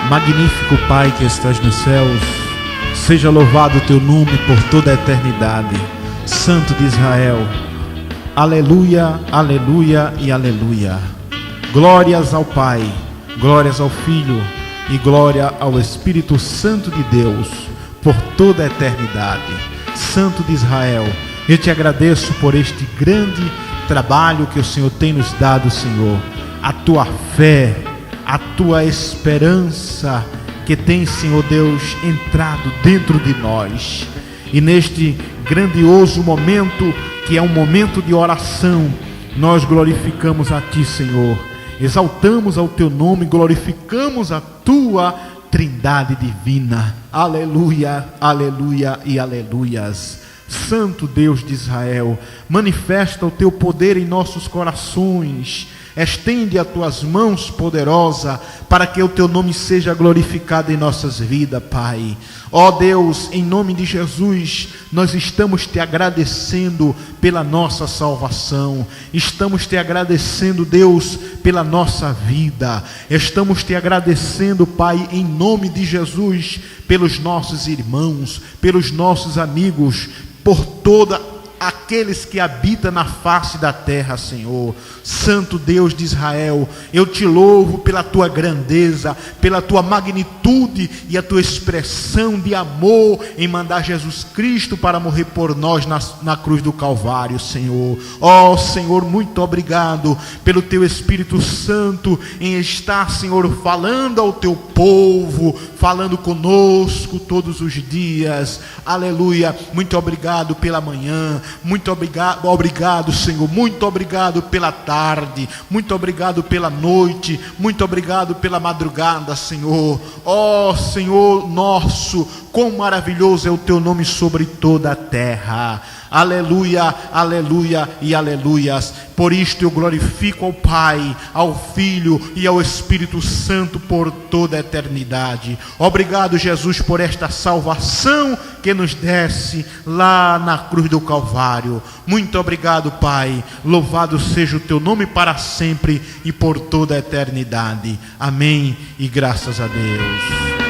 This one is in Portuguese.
Magnífico Pai que estás nos céus, seja louvado o teu nome por toda a eternidade. Santo de Israel, aleluia, aleluia e aleluia. Glórias ao Pai, glórias ao Filho e glória ao Espírito Santo de Deus por toda a eternidade. Santo de Israel, eu te agradeço por este grande trabalho que o Senhor tem nos dado, Senhor. A tua fé, a tua esperança que tem, Senhor Deus, entrado dentro de nós. E neste grandioso momento, que é um momento de oração, nós glorificamos a Ti, Senhor. Exaltamos ao Teu nome, glorificamos a Tua Trindade divina. Aleluia, aleluia e aleluias. Santo Deus de Israel, manifesta o Teu poder em nossos corações. Estende as Tuas mãos poderosa para que o Teu nome seja glorificado em nossas vidas, Pai. Ó Deus, em nome de Jesus, nós estamos Te agradecendo pela nossa salvação. Estamos Te agradecendo, Deus, pela nossa vida. Estamos Te agradecendo, Pai, em nome de Jesus, pelos nossos irmãos, pelos nossos amigos, por toda aqueles que habitam na face da terra, Senhor. Santo Deus de Israel, eu te louvo pela tua grandeza, pela tua magnitude e a tua expressão de amor em mandar Jesus Cristo para morrer por nós na cruz do Calvário, Senhor. Ó Senhor, muito obrigado pelo teu Espírito Santo em estar, Senhor, falando ao teu povo, falando conosco todos os dias. Aleluia. Muito obrigado pela manhã. Muito obrigado, Senhor. Muito obrigado pela tarde. Muito obrigado pela noite. Muito obrigado pela madrugada, Senhor. Ó Senhor nosso, quão maravilhoso é o teu nome sobre toda a terra. Aleluia, aleluia e aleluias. Por isto eu glorifico ao Pai, ao Filho e ao Espírito Santo por toda a eternidade. Obrigado, Jesus, por esta salvação que nos desce lá na cruz do Calvário. Muito obrigado, Pai. Louvado seja o teu nome para sempre e por toda a eternidade. Amém e graças a Deus.